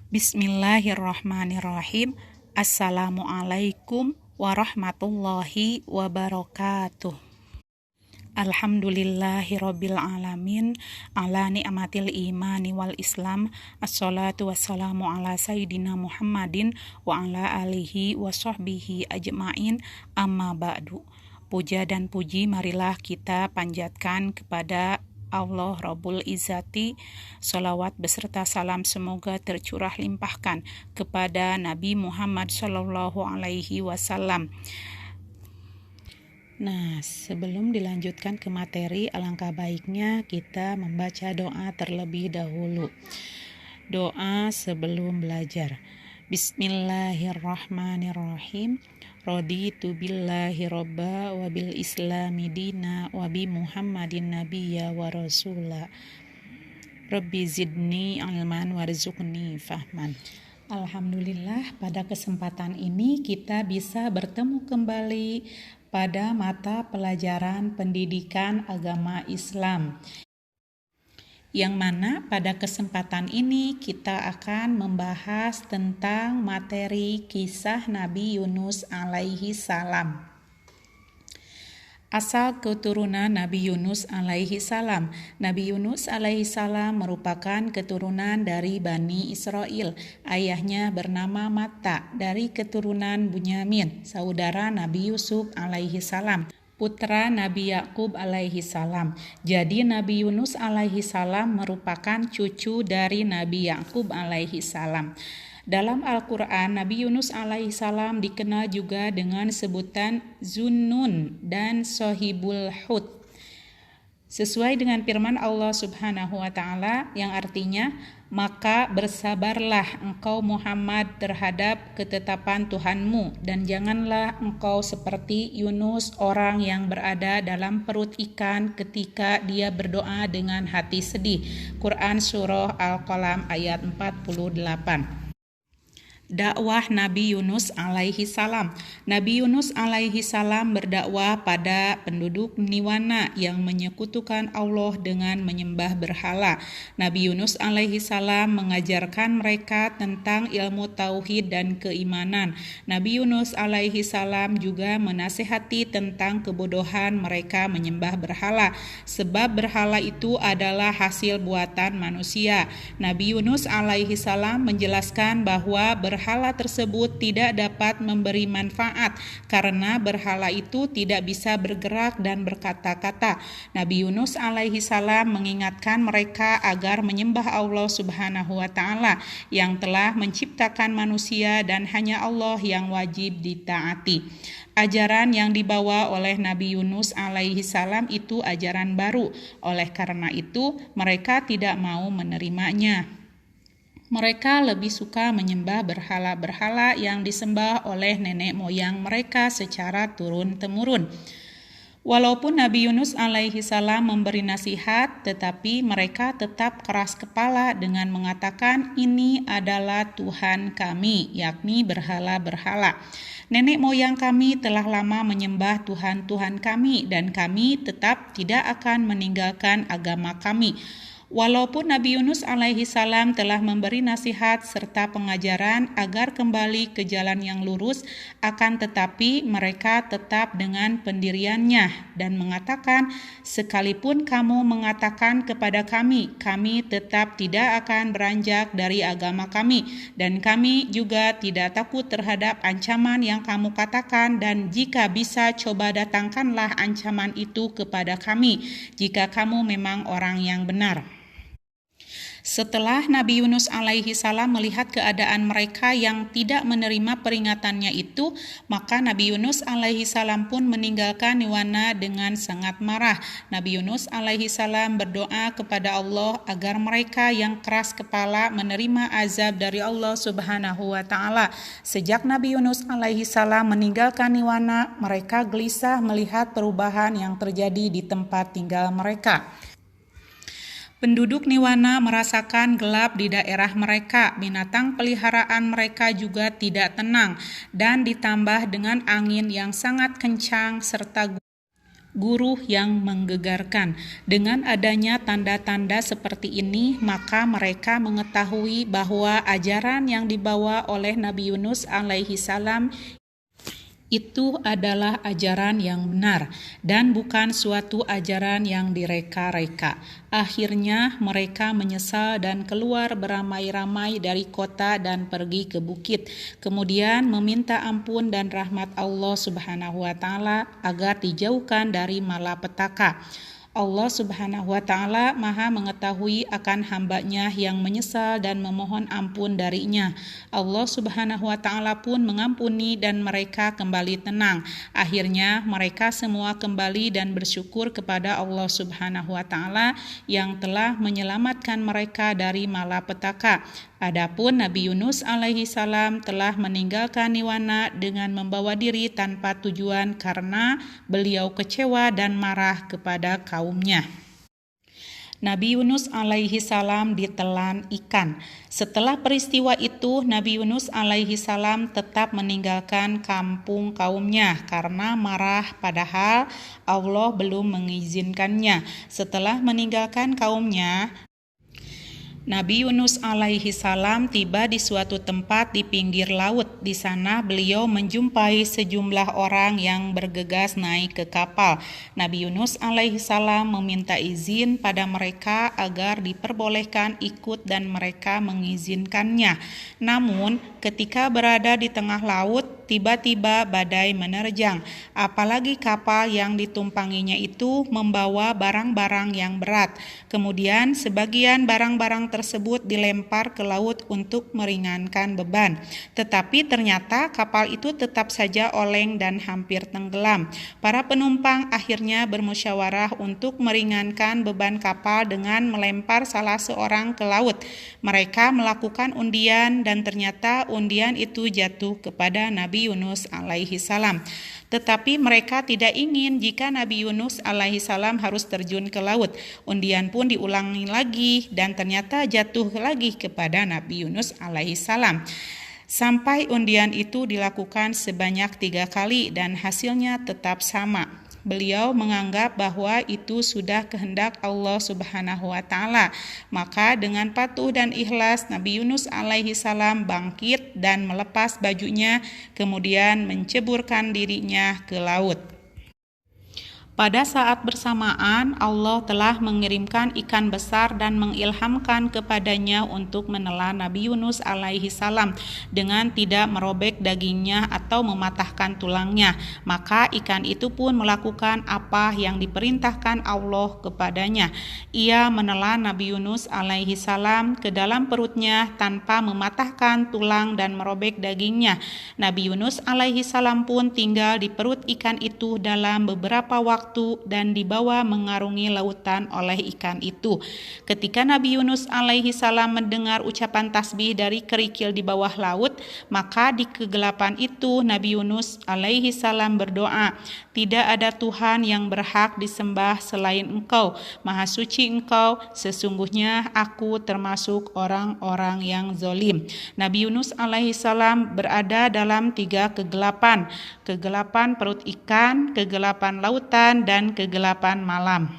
Bismillahirrahmanirrahim. Assalamualaikum warahmatullahi wabarakatuh. Alhamdulillahirabbil alamin ala ni'matil imani wal islam. Assalatu wassalamu ala sayyidina Muhammadin wa ala alihi wa sahbihi ajma'in. Amma ba'du. Puja dan puji marilah kita panjatkan kepada Allah Rabbul Izzati. Salawat beserta salam semoga tercurah limpahkan kepada Nabi Muhammad Sallallahu Alaihi Wasallam. Nah, sebelum dilanjutkan ke materi, alangkah baiknya kita membaca doa terlebih dahulu. Doa sebelum belajar. Bismillahirrahmanirrahim. Raditu billahi robba wa bil islami dina wa bi muhammadin nabiyya wa rasula. Rabbi zidni ilman warzuqni fahman. Alhamdulillah, pada kesempatan ini kita bisa bertemu kembali pada mata pelajaran pendidikan agama Islam, yang mana pada kesempatan ini kita akan membahas tentang materi kisah Nabi Yunus alaihi salam. Asal keturunan Nabi Yunus alaihi salam. Nabi Yunus alaihi salam merupakan keturunan dari Bani Israel. Ayahnya bernama Matta, dari keturunan Bunyamin, saudara Nabi Yusuf alaihi salam, putra Nabi Yakub alaihi salam. Jadi Nabi Yunus alaihi salam merupakan cucu dari Nabi Yakub alaihi salam. Dalam Al-Quran, Nabi Yunus alaihi salam dikenal juga dengan sebutan Zunnun dan Sohibul Hut. Sesuai dengan firman Allah Subhanahu wa Ta'ala yang artinya, maka bersabarlah engkau Muhammad terhadap ketetapan Tuhanmu, dan janganlah engkau seperti Yunus, orang yang berada dalam perut ikan ketika dia berdoa dengan hati sedih. Quran Surah Al-Qalam ayat 48. Dakwah Nabi Yunus alaihi salam. Nabi Yunus alaihi salam berdakwah pada penduduk Niwana yang menyekutukan Allah dengan menyembah berhala. Nabi Yunus alaihi salam mengajarkan mereka tentang ilmu tauhid dan keimanan. Nabi Yunus alaihi salam juga menasihati tentang kebodohan mereka menyembah berhala, sebab berhala itu adalah hasil buatan manusia. Nabi Yunus alaihi salam menjelaskan bahwa berhala tersebut tidak dapat memberi manfaat karena berhala itu tidak bisa bergerak dan berkata-kata. Nabi Yunus alaihi salam mengingatkan mereka agar menyembah Allah Subhanahu wa Ta'ala yang telah menciptakan manusia dan hanya Allah yang wajib ditaati. Ajaran yang dibawa oleh Nabi Yunus alaihi salam itu ajaran baru. Oleh karena itu, mereka tidak mau menerimanya. Mereka lebih suka menyembah berhala-berhala yang disembah oleh nenek moyang mereka secara turun-temurun. Walaupun Nabi Yunus alaihi salam memberi nasihat, tetapi mereka tetap keras kepala dengan mengatakan, ini adalah Tuhan kami, yakni berhala-berhala. Nenek moyang kami telah lama menyembah Tuhan-Tuhan kami, dan kami tetap tidak akan meninggalkan agama kami. Walaupun Nabi Yunus alaihi salam telah memberi nasihat serta pengajaran agar kembali ke jalan yang lurus, akan tetapi mereka tetap dengan pendiriannya dan mengatakan, sekalipun kamu mengatakan kepada kami, kami tetap tidak akan beranjak dari agama kami, dan kami juga tidak takut terhadap ancaman yang kamu katakan, dan jika bisa coba datangkanlah ancaman itu kepada kami jika kamu memang orang yang benar. Setelah Nabi Yunus alaihi salam melihat keadaan mereka yang tidak menerima peringatannya itu, maka Nabi Yunus alaihi salam pun meninggalkan Niwana dengan sangat marah. Nabi Yunus alaihi salam berdoa kepada Allah agar mereka yang keras kepala menerima azab dari Allah Subhanahu wa Ta'ala. Sejak Nabi Yunus alaihi salam meninggalkan Niwana, mereka gelisah melihat perubahan yang terjadi di tempat tinggal mereka. Penduduk Niwana merasakan gelap di daerah mereka, binatang peliharaan mereka juga tidak tenang, dan ditambah dengan angin yang sangat kencang serta guruh yang menggegarkan. Dengan adanya tanda-tanda seperti ini, maka mereka mengetahui bahwa ajaran yang dibawa oleh Nabi Yunus alaihi salam itu adalah ajaran yang benar dan bukan suatu ajaran yang direka-reka. Akhirnya mereka menyesal dan keluar beramai-ramai dari kota dan pergi ke bukit. Kemudian meminta ampun dan rahmat Allah Subhanahu wa taala agar dijauhkan dari malapetaka. Allah Subhanahu wa taala Maha mengetahui akan hambanya yang menyesal dan memohon ampun darinya. Allah Subhanahu wa taala pun mengampuni dan mereka kembali tenang. Akhirnya mereka semua kembali dan bersyukur kepada Allah Subhanahu wa taala yang telah menyelamatkan mereka dari malapetaka. Adapun Nabi Yunus alaihi salam telah meninggalkan Niwana dengan membawa diri tanpa tujuan karena beliau kecewa dan marah kepada kaumnya. Nabi Yunus alaihi salam ditelan ikan. Setelah peristiwa itu, Nabi Yunus alaihi salam tetap meninggalkan kampung kaumnya karena marah, padahal Allah belum mengizinkannya. Setelah meninggalkan kaumnya, Nabi Yunus alaihi salam tiba di suatu tempat di pinggir laut. Di sana beliau menjumpai sejumlah orang yang bergegas naik ke kapal. Nabi Yunus alaihi salam meminta izin pada mereka agar diperbolehkan ikut dan mereka mengizinkannya. Namun ketika berada di tengah laut, tiba-tiba badai menerjang. Apalagi kapal yang ditumpanginya itu membawa barang-barang yang berat. Kemudian sebagian barang-barang tersebut dilempar ke laut untuk meringankan beban. Tetapi ternyata kapal itu tetap saja oleng dan hampir tenggelam. Para penumpang akhirnya bermusyawarah untuk meringankan beban kapal dengan melempar salah seorang ke laut. Mereka melakukan undian dan ternyata undian itu jatuh kepada Nabi Yunus alaihi salam. Tetapi mereka tidak ingin jika Nabi Yunus alaihi salam harus terjun ke laut. Undian pun diulangi lagi dan ternyata jatuh lagi kepada Nabi Yunus alaihi salam. Sampai undian itu dilakukan sebanyak 3 kali dan hasilnya tetap sama. Beliau menganggap bahwa itu sudah kehendak Allah Subhanahu wa taala. Maka dengan patuh dan ikhlas Nabi Yunus alaihi salam bangkit dan melepas bajunya, kemudian menceburkan dirinya ke laut. Pada saat bersamaan, Allah telah mengirimkan ikan besar dan mengilhamkan kepadanya untuk menelan Nabi Yunus alaihi salam dengan tidak merobek dagingnya atau mematahkan tulangnya. Maka ikan itu pun melakukan apa yang diperintahkan Allah kepadanya. Ia menelan Nabi Yunus alaihi salam ke dalam perutnya tanpa mematahkan tulang dan merobek dagingnya. Nabi Yunus alaihi salam pun tinggal di perut ikan itu dalam beberapa waktu dan dibawa mengarungi lautan oleh ikan itu. Ketika Nabi Yunus alaihi salam mendengar ucapan tasbih dari kerikil di bawah laut, maka di kegelapan itu Nabi Yunus alaihi salam berdoa, "Tidak ada Tuhan yang berhak disembah selain Engkau. Maha suci Engkau, sesungguhnya aku termasuk orang-orang yang zalim." Nabi Yunus alaihi salam berada dalam 3 kegelapan. Kegelapan perut ikan, kegelapan lautan, dan kegelapan malam.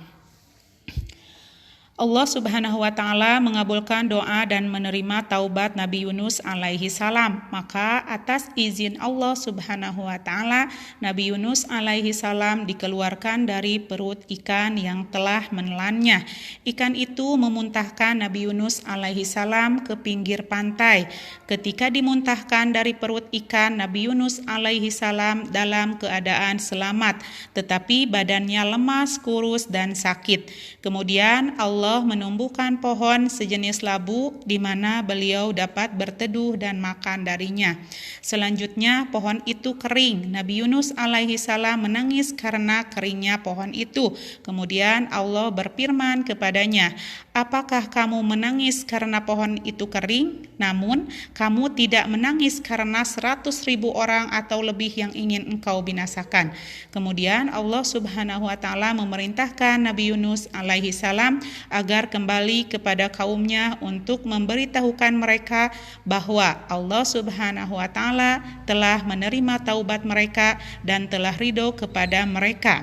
Allah Subhanahu wa taala mengabulkan doa dan menerima taubat Nabi Yunus alaihi salam. Maka atas izin Allah Subhanahu wa taala, Nabi Yunus alaihi salam dikeluarkan dari perut ikan yang telah menelannya. Ikan itu memuntahkan Nabi Yunus alaihi salam ke pinggir pantai. Ketika dimuntahkan dari perut ikan, Nabi Yunus alaihi salam dalam keadaan selamat, tetapi badannya lemas, kurus dan sakit. Kemudian Allah menumbuhkan pohon sejenis labu di mana beliau dapat berteduh dan makan darinya. Selanjutnya pohon itu kering. Nabi Yunus alaihi salam menangis karena keringnya pohon itu. Kemudian Allah berfirman kepadanya, "Apakah kamu menangis karena pohon itu kering? Namun kamu tidak menangis karena 100.000 orang atau lebih yang ingin engkau binasakan." Kemudian Allah Subhanahu wa taala memerintahkan Nabi Yunus alaihi salam agar kembali kepada kaumnya untuk memberitahukan mereka bahwa Allah Subhanahu wa taala telah menerima taubat mereka dan telah ridho kepada mereka.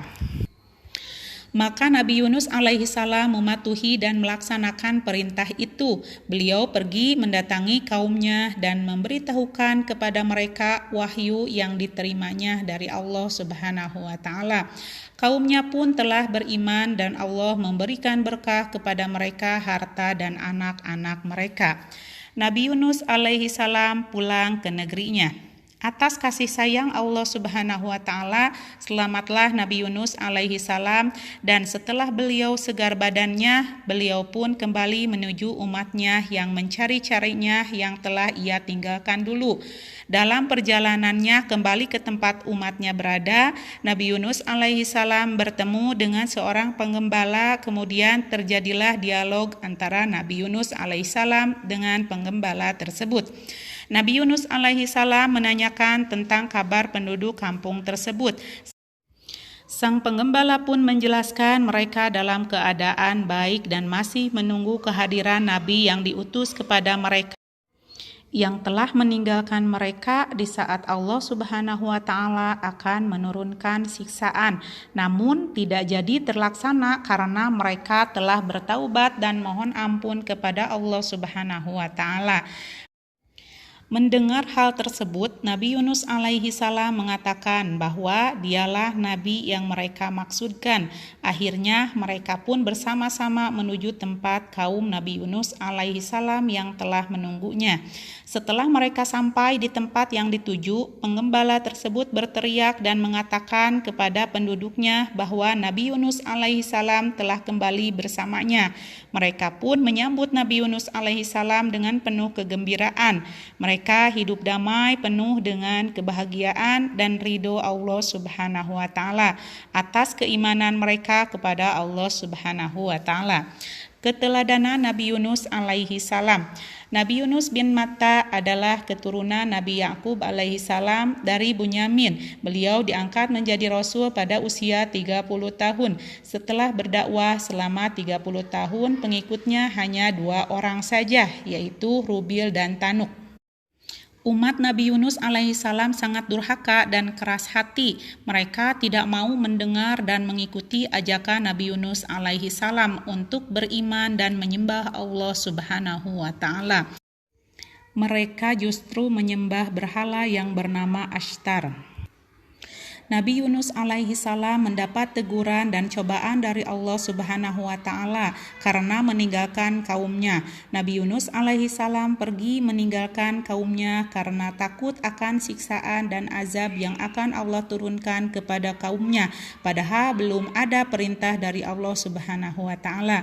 Maka Nabi Yunus alaihi salam mematuhi dan melaksanakan perintah itu. Beliau pergi mendatangi kaumnya dan memberitahukan kepada mereka wahyu yang diterimanya dari Allah Subhanahu wa taala. Kaumnya pun telah beriman dan Allah memberikan berkah kepada mereka harta dan anak-anak mereka. Nabi Yunus alaihi salam pulang ke negerinya. Atas kasih sayang Allah Subhanahu wa taala, selamatlah Nabi Yunus alaihi salam, dan setelah beliau segar badannya, beliau pun kembali menuju umatnya yang mencari-carinya yang telah ia tinggalkan dulu. Dalam perjalanannya kembali ke tempat umatnya berada, Nabi Yunus alaihi salam bertemu dengan seorang penggembala, kemudian terjadilah dialog antara Nabi Yunus alaihi salam dengan penggembala tersebut. Nabi Yunus alaihi salam menanyakan tentang kabar penduduk kampung tersebut. Sang penggembala pun menjelaskan mereka dalam keadaan baik dan masih menunggu kehadiran Nabi yang diutus kepada mereka, yang telah meninggalkan mereka di saat Allah Subhanahu wa taala akan menurunkan siksaan. Namun tidak jadi terlaksana karena mereka telah bertaubat dan mohon ampun kepada Allah Subhanahu wa taala. Mendengar hal tersebut, Nabi Yunus alaihi salam mengatakan bahwa dialah Nabi yang mereka maksudkan. Akhirnya mereka pun bersama-sama menuju tempat kaum Nabi Yunus alaihi salam yang telah menunggunya. Setelah mereka sampai di tempat yang dituju, penggembala tersebut berteriak dan mengatakan kepada penduduknya bahwa Nabi Yunus alaihi salam telah kembali bersamanya. Mereka pun menyambut Nabi Yunus alaihi salam dengan penuh kegembiraan. Mereka hidup damai penuh dengan kebahagiaan dan ridho Allah Subhanahu wa taala atas keimanan mereka kepada Allah Subhanahu wa taala. Keteladanan Nabi Yunus alaihi salam. Nabi Yunus bin Matta adalah keturunan Nabi Yakub alaihi salam dari Bunyamin. Beliau diangkat menjadi rasul pada usia 30 tahun. Setelah berdakwah selama 30 tahun, pengikutnya hanya 2 orang saja, yaitu Rubil dan Tanuk. Umat Nabi Yunus alaihi salam sangat durhaka dan keras hati. Mereka tidak mau mendengar dan mengikuti ajakan Nabi Yunus alaihi salam untuk beriman dan menyembah Allah Subhanahu wa taala. Mereka justru menyembah berhala yang bernama Ashtar. Nabi Yunus alaihi salam mendapat teguran dan cobaan dari Allah Subhanahu wa taala karena meninggalkan kaumnya. Nabi Yunus alaihi salam pergi meninggalkan kaumnya karena takut akan siksaan dan azab yang akan Allah turunkan kepada kaumnya, padahal belum ada perintah dari Allah Subhanahu wa taala.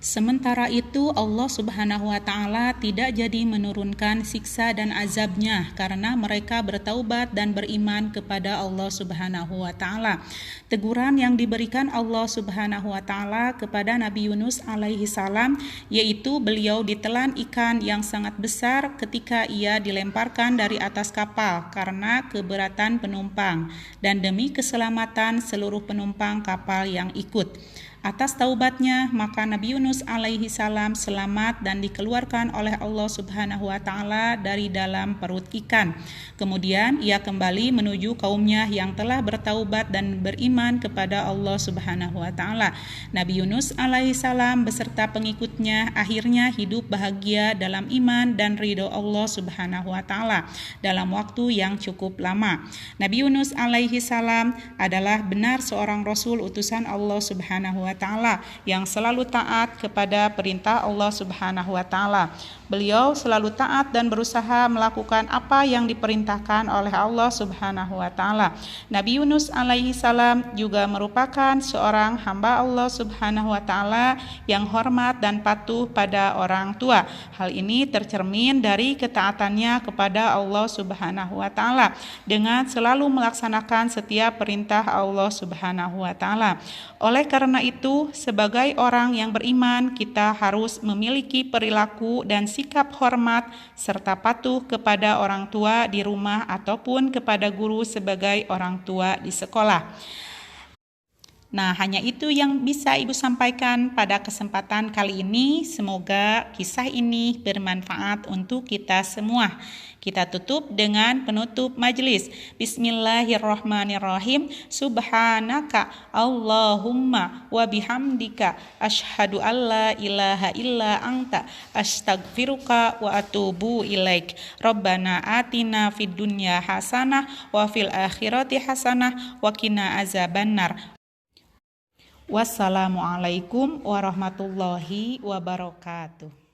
Sementara itu Allah Subhanahu wa taala tidak jadi menurunkan siksa dan azabnya karena mereka bertaubat dan beriman kepada Allah Subhanahu wa taala. Teguran yang diberikan Allah Subhanahu wa taala kepada Nabi Yunus alaihi salam yaitu beliau ditelan ikan yang sangat besar ketika ia dilemparkan dari atas kapal karena keberatan penumpang dan demi keselamatan seluruh penumpang kapal yang ikut. Atas taubatnya, maka Nabi Yunus alaihi salam selamat dan dikeluarkan oleh Allah Subhanahu wa taala dari dalam perut ikan. Kemudian ia kembali menuju kaumnya yang telah bertaubat dan beriman kepada Allah Subhanahu wa taala. Nabi Yunus alaihi salam beserta pengikutnya akhirnya hidup bahagia dalam iman dan ridho Allah Subhanahu wa taala dalam waktu yang cukup lama. Nabi Yunus alaihi salam adalah benar seorang rasul utusan Allah Subhanahu wa taala yang selalu taat kepada perintah Allah Subhanahu wa taala. Beliau selalu taat dan berusaha melakukan apa yang diperintahkan oleh Allah Subhanahu wa taala. Nabi Yunus alaihi salam juga merupakan seorang hamba Allah Subhanahu wa taala yang hormat dan patuh pada orang tua. Hal ini tercermin dari ketaatannya kepada Allah Subhanahu wa taala dengan selalu melaksanakan setiap perintah Allah Subhanahu wa taala. Oleh karena itu, sebagai orang yang beriman, kita harus memiliki perilaku dan sikap hormat serta patuh kepada orang tua di rumah ataupun kepada guru sebagai orang tua di sekolah. Nah, hanya itu yang bisa Ibu sampaikan pada kesempatan kali ini. Semoga kisah ini bermanfaat untuk kita semua. Kita tutup dengan penutup majelis. Bismillahirrahmanirrahim. Subhanaka Allahumma wa bihamdika asyhadu alla ilaha illa anta astaghfiruka wa atubu ilaik. Rabbana atina fid dunya hasanah wa fil akhirati hasanah wa qina azabannar. Wassalamualaikum warahmatullahi wabarakatuh.